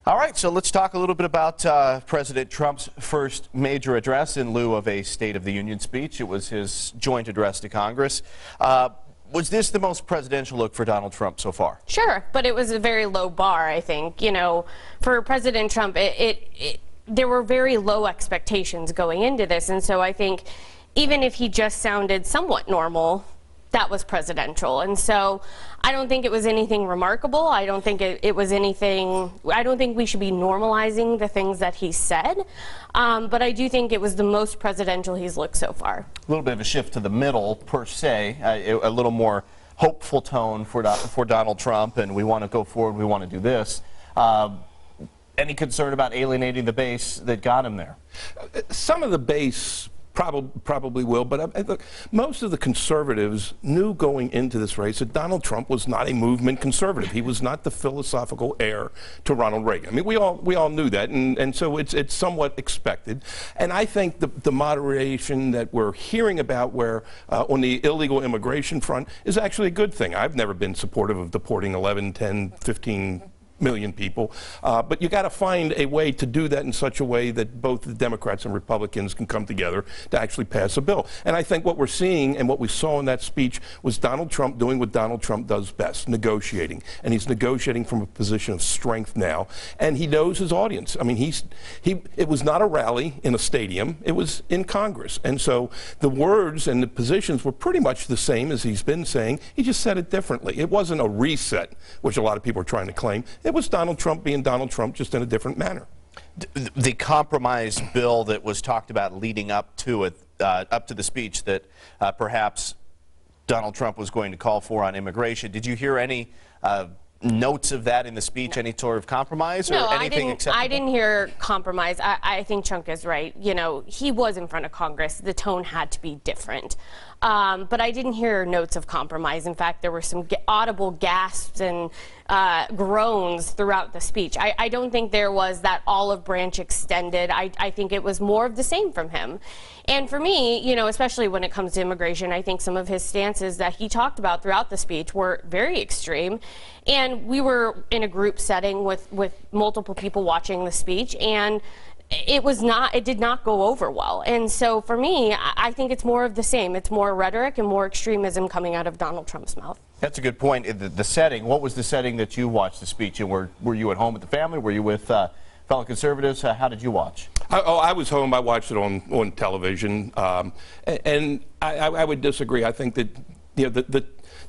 All right, so let's talk a little bit about President Trump's first major address in lieu of a State of the Union speech. It was his joint address to Congress. Was this the most presidential look for Donald Trump so far? Sure, but it was a very low bar, I think. You know, for President Trump, there were very low expectations going into this, and so I think even if he just sounded somewhat normal, that was presidential. And so I don't think it was anything remarkable. I don't think it was anything, I don't think we should be normalizing the things that he said. But I do think it was the most presidential he's looked so far. A little bit of a shift to the middle, per se, a little more hopeful tone for Donald Trump, and we want to go forward, we want to do this. Any concern about alienating the base that got him there? Some of the base probably will, but look, most of the conservatives knew going into this race that Donald Trump was not a movement conservative. He was not the philosophical heir to Ronald Reagan. I mean, we all knew that, and so it's somewhat expected. And I think the moderation that we're hearing about where on the illegal immigration front is actually a good thing. I've never been supportive of deporting 11, 10, 15 million people, but you got to find a way to do that in such a way that both the Democrats and Republicans can come together to actually pass a bill. And I think what we're seeing and what we saw in that speech was Donald Trump doing what Donald Trump does best, negotiating. And he's negotiating from a position of strength now, and he knows his audience. I mean, it was not a rally in a stadium, it was in Congress. And so the words and the positions were pretty much the same as he's been saying. He just said it differently. It wasn't a reset, which a lot of people are trying to claim. It was Donald Trump being Donald Trump, just in a different manner. The compromise bill that was talked about leading up to it, up to the speech that perhaps Donald Trump was going to call for on immigration, did you hear any notes of that in the speech, any sort of compromise or anything acceptable? I didn't hear compromise. I think Chuck is right. You know, he was in front of Congress. The tone had to be different. But I didn't hear notes of compromise. In fact, there were some audible gasps and groans throughout the speech. I don't think there was that olive branch extended. I think it was more of the same from him. And for me, you know, especially when it comes to immigration, I think some of his stances that he talked about throughout the speech were very extreme. And we were in a group setting with multiple people watching the speech, and it did not go over well. And so for me, I think it's more of the same. It's more rhetoric and more extremism coming out of Donald Trump's mouth. That's a good point. The setting, what was the setting that you watched the speech in? Were you at home with the family? Were you with fellow conservatives? How did you watch? I was home. I watched it on television. And I would disagree. I think that, you know,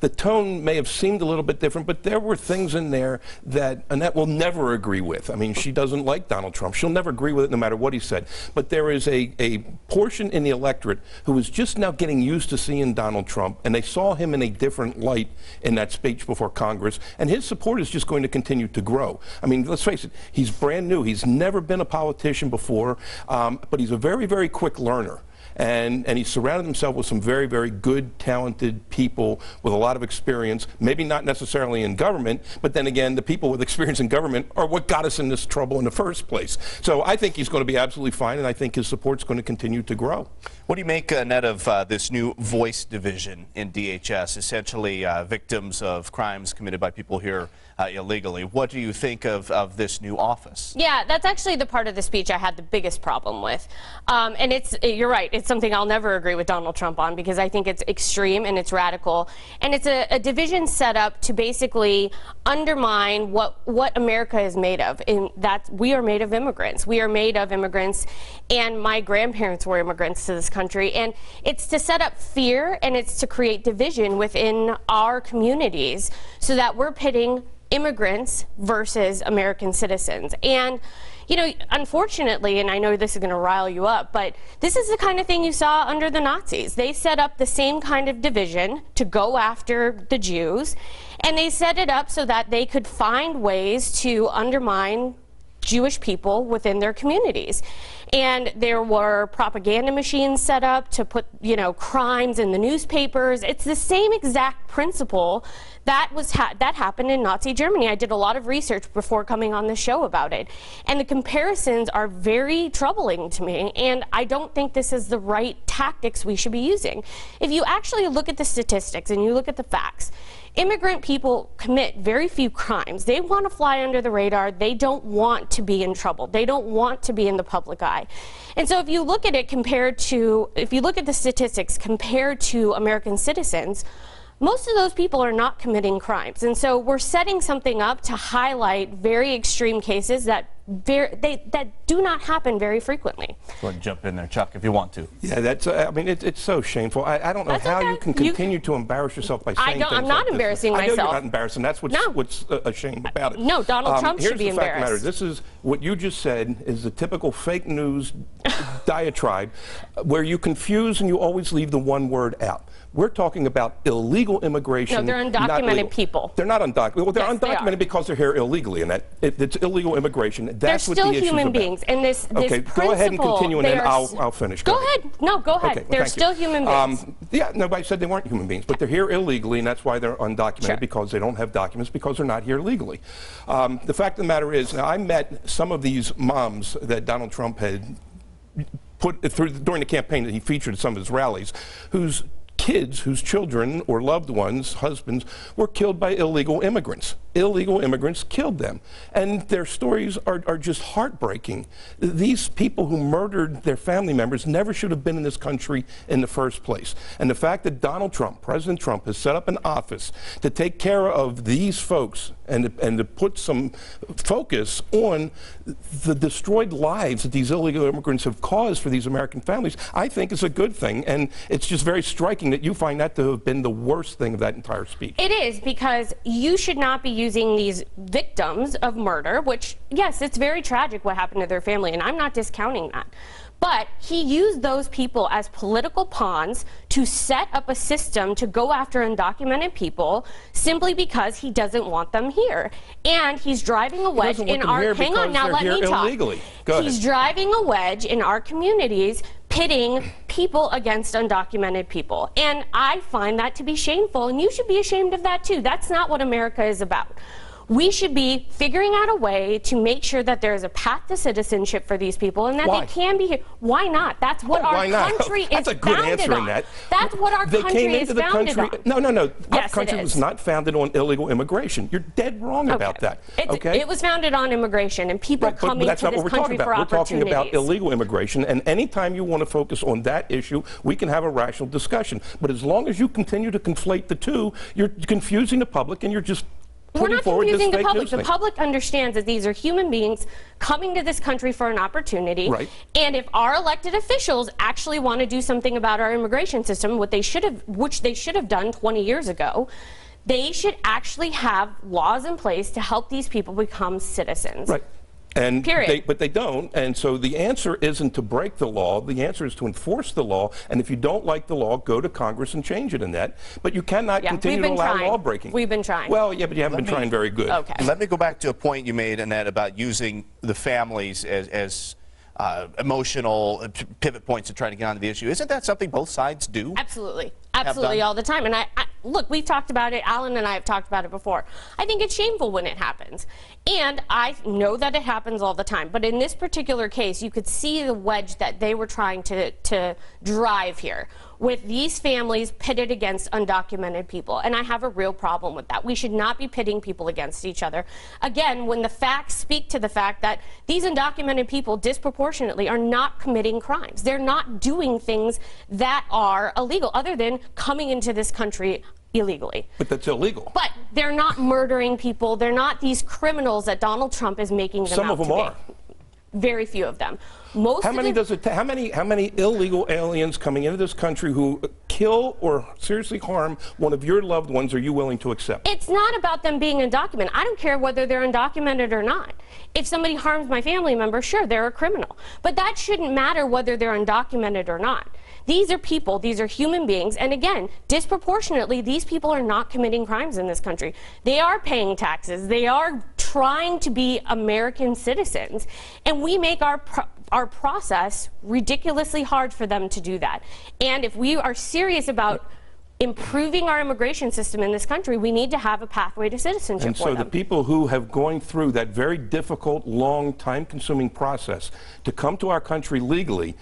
the tone may have seemed a little bit different, but there were things in there that Annette will never agree with. I mean, she doesn't like Donald Trump. She'll never agree with it no matter what he said. But there is a portion in the electorate who is just now getting used to seeing Donald Trump, and they saw him in a different light in that speech before Congress, and his support is just going to continue to grow. I mean, let's face it, he's brand new. He's never been a politician before, but he's a very, very quick learner. And he surrounded himself with some very, very good, talented people with a lot of experience, maybe not necessarily in government, but then again, the people with experience in government are what got us in this trouble in the first place. So I think he's going to be absolutely fine, and I think his support's going to continue to grow. What do you make, Annette, of this new voice division in DHS, essentially victims of crimes committed by people here illegally? What do you think of this new office? Yeah, that's actually the part of the speech I had the biggest problem with. And you're right, it's something I'll never agree with Donald Trump on, because I think it's extreme and it's radical. And it's a division set up to basically undermine what America is made of. In that we are made of immigrants. We are made of immigrants, and my grandparents were immigrants to this country. And it's to set up fear, and it's to create division within our communities so that we're pitting immigrants versus American citizens. And, you know, unfortunately, and I know this is going to rile you up, but this is the kind of thing you saw under the Nazis. They set up the same kind of division to go after the Jews, and they set it up so that they could find ways to undermine Jewish people within their communities. And there were propaganda machines set up to put, you know, crimes in the newspapers. It's the same exact principle that happened in Nazi Germany. I did a lot of research before coming on the show about it. And the comparisons are very troubling to me, and I don't think this is the right tactics we should be using. If you actually look at the statistics and you look at the facts, Immigrant people commit very few crimes. They want to fly under the radar. They don't want to be in trouble. They don't want to be in the public eye. And so if you look at it compared to, if you look at the statistics compared to American citizens, most of those people are not committing crimes. And so we're setting something up to highlight very extreme cases that that do not happen very frequently. Go ahead and jump in there, Chuck, if you want to. Yeah, that's, I mean, it's so shameful. I don't know That's how okay. you can continue to embarrass yourself by saying things I'm not like embarrassing this. I know myself. you're not embarrassing. That's what's a shame about it. No, Donald Trump should be Here's the fact of the matter. embarrassed. This is what you just said is the typical fake news diatribe where you confuse and you always leave the one word out. We're talking about illegal immigration. No, they're not undocumented legal. people. They're not undocumented. Well, they're Yes, they undocumented are. because they're here illegally, and it's illegal immigration. That's what They're the still issue's human about. beings, and this Okay, principle, go ahead and continue, and they then are I'll finish. Go ahead. No, go ahead. Okay, well, They're thank still you. human beings. Yeah, nobody said they weren't human beings, but they're here illegally, and that's why they're undocumented, Sure. because they don't have documents, because they're not here legally. The fact of the matter is, now I met some of these moms that Donald Trump had put through during the campaign that he featured at some of his rallies, whose kids, whose children or loved ones, husbands, were killed by illegal immigrants. Illegal immigrants killed them. And their stories are just heartbreaking. These people who murdered their family members never should have been in this country in the first place. And the fact that Donald Trump, President Trump, has set up an office to take care of these folks and to put some focus on the destroyed lives that these illegal immigrants have caused for these American families, I think is a good thing. And it's just very striking that you find that to have been the worst thing of that entire speech. It is, because you should not be using these victims of murder, which, yes, it's very tragic what happened to their family, and I'm not discounting that. But he used those people as political pawns to set up a system to go after undocumented people simply because he doesn't want them here. And he's driving a wedge in our, hang on, now let me talk. He's driving a wedge in our communities, pitting people against undocumented people. And I find that to be shameful, and you should be ashamed of that too. That's not what America is about. We should be figuring out a way to make sure that there is a path to citizenship for these people and that they can be here. Why not? That's what our country is founded on. That's what our country is founded on. No. Yes, our country was not founded on illegal immigration. You're dead wrong about that. Okay? It was founded on immigration and people coming to this country for opportunities. We're talking about illegal immigration, and anytime you want to focus on that issue, we can have a rational discussion. But as long as you continue to conflate the two, you're confusing the public and you're just We're not confusing the public. The thing. public understands that these are human beings coming to this country for an opportunity. Right. And if our elected officials actually want to do something about our immigration system, which they should have done 20 years ago, they should actually have laws in place to help these people become citizens. Right. And period. But they don't, and so the answer isn't to break the law. The answer is to enforce the law, and if you don't like the law, go to Congress and change it in that. But you cannot continue to allow law breaking. We've been trying. Well, yeah, but you haven't been trying very good. Okay. Let me go back to a point you made, Annette, about using the families as emotional pivot points to try to get onto the issue. Isn't that something both sides do? Absolutely. Absolutely, all the time. And look, we've talked about it. Alan and I have talked about it before. I think it's shameful when it happens. And I know that it happens all the time. But in this particular case, you could see the wedge that they were trying to drive here, with these families pitted against undocumented people. And I have a real problem with that. We should not be pitting people against each other. Again, when the facts speak to the fact that these undocumented people disproportionately are not committing crimes. They're not doing things that are illegal, other than coming into this country illegally. But that's illegal. But they're not murdering people. They're not these criminals that Donald Trump is making them out to be. Some of them are. Very few of them. Most how many illegal aliens coming into this country who kill or seriously harm one of your loved ones are you willing to accept? It's not about them being undocumented. I don't care whether they're undocumented or not. If somebody harms my family member, sure, they're a criminal. But that shouldn't matter whether they're undocumented or not. These are people, these are human beings, and again, disproportionately, these people are not committing crimes in this country. They are paying taxes, they are trying to be American citizens, and we make our process ridiculously hard for them to do that. And if we are serious about improving our immigration system in this country, we need to have a pathway to citizenship and for them. So the people who have gone through that very difficult, long, time-consuming process to come to our country legally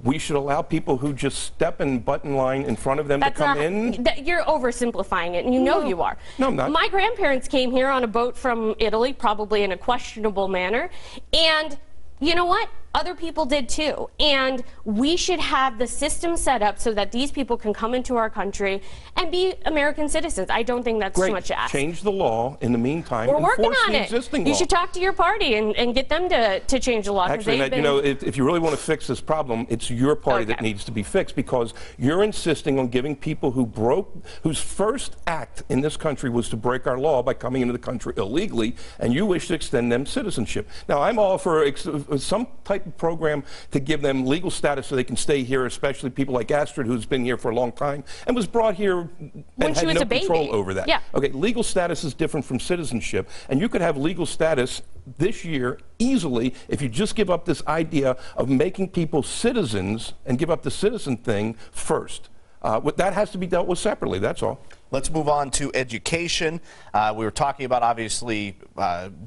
we should allow people who just step and butt in line in front of them to come in? You're oversimplifying it, and you know you are. No, I'm not. My grandparents came here on a boat from Italy, probably in a questionable manner, and you know what? Other people did too. And we should have the system set up so that these people can come into our country and be American citizens. I don't think that's too much to ask. Change the law in the meantime. We're working enforce on the it. existing law. You should talk to your party and get them to change the law. Actually, Annette, you know, if you really want to fix this problem, it's your party that needs to be fixed, because you're insisting on giving people whose first act in this country was to break our law by coming into the country illegally, and you wish to extend them citizenship. Now, I'm all for some type of program to give them legal status so they can stay here, especially people like Astrid, who's been here for a long time and was brought here and had no control over that. Yeah. Okay, legal status is different from citizenship, and you could have legal status this year easily if you just give up this idea of making people citizens and give up the citizen thing first. That has to be dealt with separately, that's all. Let's move on to education. We were talking about, obviously,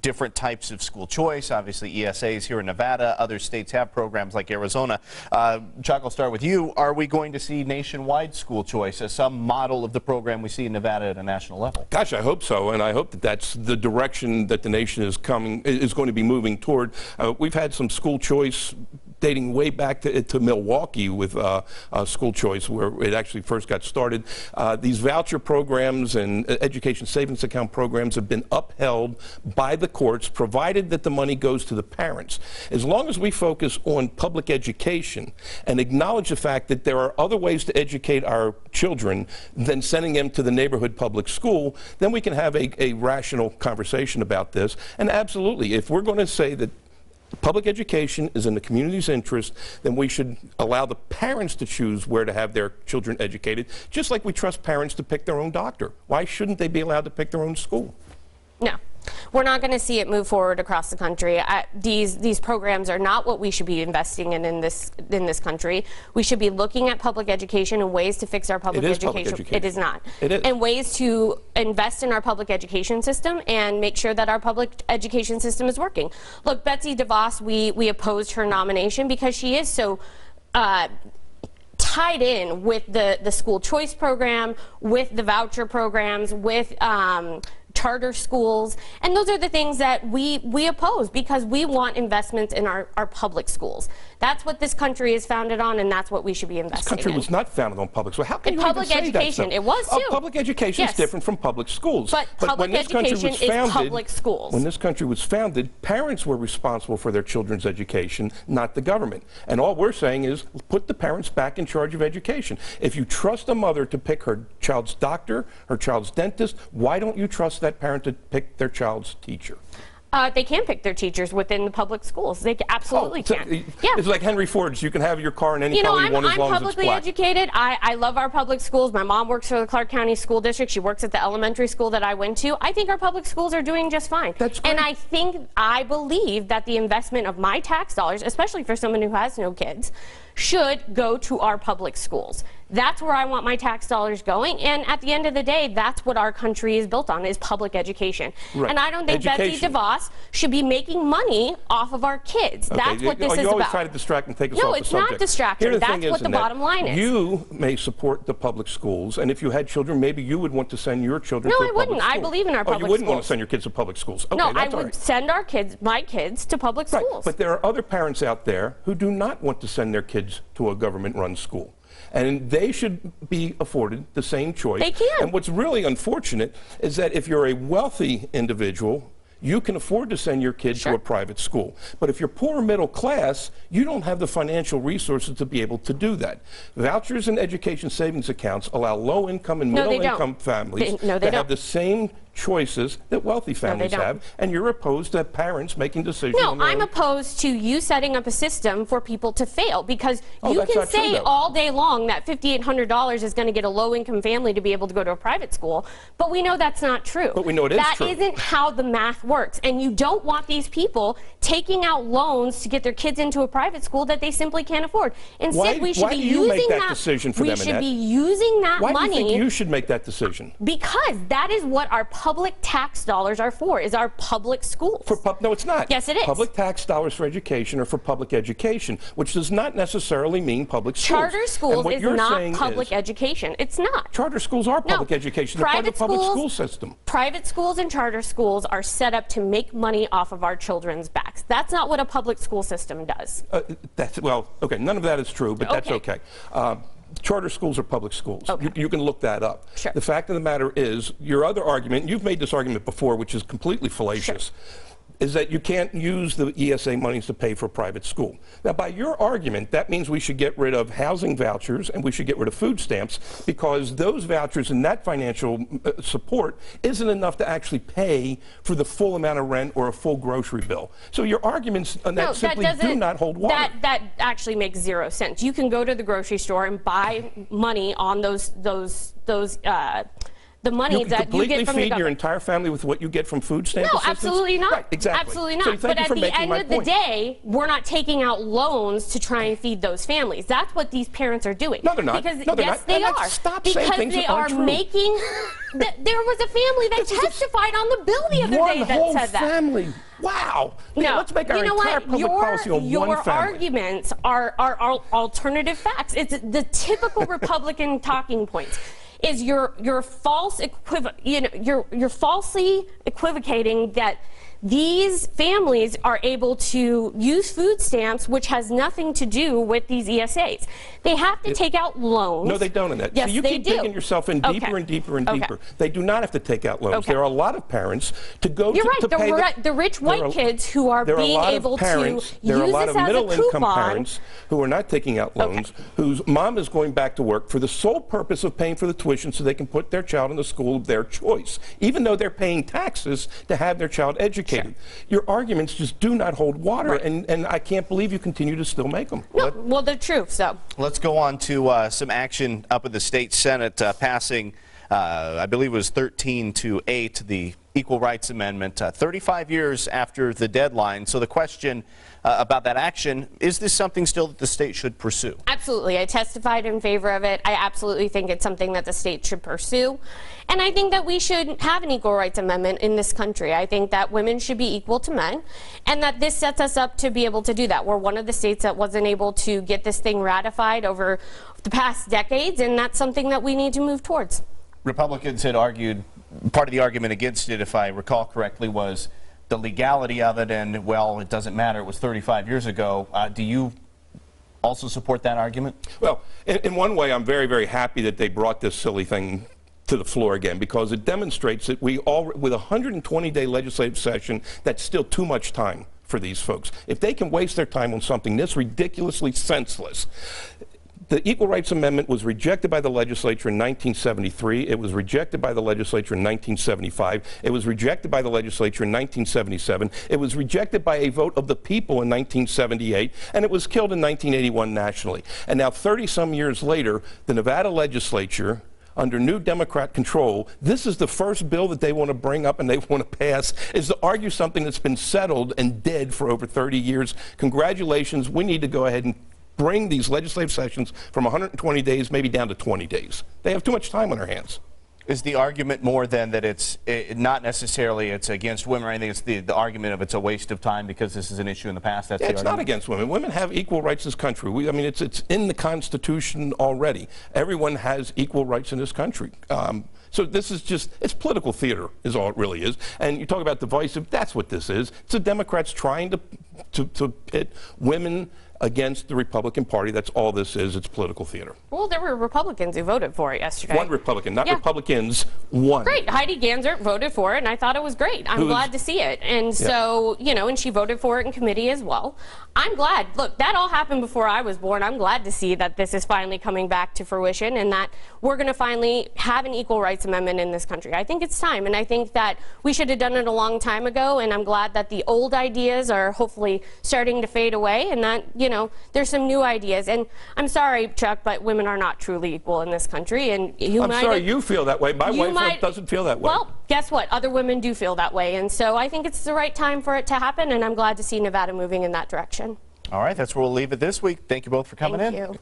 different types of school choice. Obviously, ESAs here in Nevada. Other states have programs like Arizona. Chuck, I'll start with you. Are we going to see nationwide school choice as some model of the program we see in Nevada at a national level? Gosh, I hope so, and I hope that that's the direction that the nation is going to be moving toward. We've had some school choice dating way back to Milwaukee with school choice, where it actually first got started. These voucher programs and education savings account programs have been upheld by the courts, provided that the money goes to the parents. As long as we focus on public education and acknowledge the fact that there are other ways to educate our children than sending them to the neighborhood public school, then we can have a rational conversation about this. And absolutely, if we're going to say that public education is in the community's interest, then we should allow the parents to choose where to have their children educated, just like we trust parents to pick their own doctor. Why shouldn't they be allowed to pick their own school? No. We're not going to see it move forward across the country. These programs are not what we should be investing in this country. We should be looking at public education and ways to fix our public education. It is not. It is. And ways to invest in our public education system and make sure that our public education system is working. Look, Betsy DeVos, we opposed her nomination because she is so tied in with the school choice program, with the voucher programs, with charter schools, and those are the things that we oppose because we want investments in our public schools. That's what this country is founded on, and that's what we should be investing in. This country was not founded on public schools. How can you public even say education, that it was too. Public education is different from public schools. But public education is public schools. When this country was founded, parents were responsible for their children's education, not the government. And all we're saying is put the parents back in charge of education. If you trust a mother to pick her child's doctor, her child's dentist, why don't you trust that parent to pick their child's teacher? They can pick their teachers within the public schools. They absolutely can. Yeah. It's like Henry Ford's. You can have your car in any color you want as long as it's black. I'm publicly educated. I love our public schools. My mom works for the Clark County School District. She works at the elementary school that I went to. I think our public schools are doing just fine. That's great. And I believe that the investment of my tax dollars, especially for someone who has no kids, should go to our public schools. That's where I want my tax dollars going, and at the end of the day, that's what our country is built on, is public education. Right. And I don't think Betsy DeVos should be making money off of our kids. Okay. That's what this is about. You always try to distract and take us off the subject. No, it's not distracting. That's what the bottom line is. You may support the public schools, and if you had children, maybe you would want to send your children to a public school. No, I wouldn't. I believe in our public schools. You wouldn't want to send your kids to public schools. Okay, no, I would send my kids to public schools. But there are other parents out there who do not want to send their kids to a government-run school. And they should be afforded the same choice. They can. And what's really unfortunate is that if you're a wealthy individual, you can afford to send your kid to a private school. But if you're poor or middle class, you don't have the financial resources to be able to do that. Vouchers and education savings accounts allow low-income and middle-income families to have the same choices that wealthy families have, and you're opposed to parents making decisions. No, I'm opposed to you setting up a system for people to fail, because you can say all day long that $5,800 is going to get a low-income family to be able to go to a private school, but we know that's not true. But we know it is true. That isn't how the math works, and you don't want these people taking out loans to get their kids into a private school that they simply can't afford. Instead, we should be using that decision for them, we should be using that money. Why do you think you should make that decision? Because that is what our public tax dollars are for, is our public schools. No, it's not. Yes, it is. Public tax dollars for education are for public education, which does not necessarily mean public schools. Charter schools is not public education. It's not. Charter schools are public education. They're part of the public school system. Private schools and charter schools are set up to make money off of our children's backs. That's not what a public school system does. Well, okay, none of that is true, but that's okay. Charter schools are public schools. Okay. You can look that up. Sure. The fact of the matter is, your other argument, you've made this argument before, which is completely fallacious, is that you can't use the ESA monies to pay for a private school. Now, by your argument, that means we should get rid of housing vouchers and we should get rid of food stamps, because those vouchers and that financial support isn't enough to actually pay for the full amount of rent or a full grocery bill. So your arguments on that simply do not hold water. That actually makes zero sense. You can go to the grocery store and buy money on the money that you get from the government. You completely feed your entire family with what you get from food stamps? No, absolutely not. Right, exactly. Absolutely not. So but at the end of the day, we're not taking out loans to try and feed those families. That's what these parents are doing. No, they're not. Because, no, they're yes, not. they and are. Stop because saying things they that aren't are true. making. There was a family that testified on the bill the other day that said that. One whole family. Wow. No, let's make our entire public policy on one family. Your arguments are alternative facts. It's the typical Republican talking points. Is you're falsely equivocating that these families are able to use food stamps, which has nothing to do with these ESAs. They have to take out loans. No, they don't, Annette. Yes, so you keep digging yourself in deeper and deeper and deeper. They do not have to take out loans. There are a lot of parents to go You're to right. pay The rich white kids who are being able to use this as a coupon. There are a lot of middle-income parents who are not taking out loans, whose mom is going back to work for the sole purpose of paying for the tuition so they can put their child in the school of their choice, even though they're paying taxes to have their child educated. Sure. Your arguments just do not hold water, and I can't believe you continue to still make them. No, well, they're true, so. Let's go on to some action up in the state Senate, passing, I believe it was 13-8, the Equal Rights Amendment, 35 years after the deadline. So the question about that action, is this something still that the state should pursue? Absolutely. I testified in favor of it. I absolutely think it's something that the state should pursue. And I think that we should have an equal rights amendment in this country. I think that women should be equal to men, and that this sets us up to be able to do that. We're one of the states that wasn't able to get this thing ratified over the past decades, and that's something that we need to move towards. Republicans had argued, part of the argument against it, if I recall correctly, was the legality of it, and, well, it doesn't matter, it was 35 years ago. Do you also support that argument? Well, in one way, I'm very, very happy that they brought this silly thing to the floor again, because it demonstrates that with a 120-day legislative session, that's still too much time for these folks. If they can waste their time on something this ridiculously senseless. The Equal Rights Amendment was rejected by the legislature in 1973. It was rejected by the legislature in 1975. It was rejected by the legislature in 1977. It was rejected by a vote of the people in 1978. And it was killed in 1981 nationally. And now 30-some years later, the Nevada legislature, under new Democrat control, this is the first bill that they want to bring up and they want to pass, is to argue something that's been settled and dead for over 30 years. Congratulations. We need to go ahead and bring these legislative sessions from 120 days maybe down to 20 days. They have too much time on their hands. Is the argument more then that it's not necessarily it's against women or anything? It's the argument of it's a waste of time because this is an issue in the past? That's the it's not against women. Women have equal rights in this country. I mean, it's in the Constitution already. Everyone has equal rights in this country. So this is just, it's political theater is all it really is. And you talk about divisive, that's what this is. It's the Democrats trying to pit women against the Republican Party. That's all this is. It's political theater. Well, there were Republicans who voted for it yesterday. One Republican, not Republicans, one. Great. Heidi Gansert voted for it, and I thought it was great. I'm glad to see it. And so, you know, and she voted for it in committee as well. I'm glad. Look, that all happened before I was born. I'm glad to see that this is finally coming back to fruition and that we're going to finally have an equal rights amendment in this country. I think it's time, and I think that we should have done it a long time ago, and I'm glad that the old ideas are hopefully starting to fade away and that, you know, there's some new ideas. And I'm sorry, Chuck, but women are not truly equal in this country. And I'm sorry you feel that way. My wife doesn't feel that way. Well, guess what? Other women do feel that way. And so I think it's the right time for it to happen, and I'm glad to see Nevada moving in that direction. All right, that's where we'll leave it this week. Thank you both for coming in. Thank you.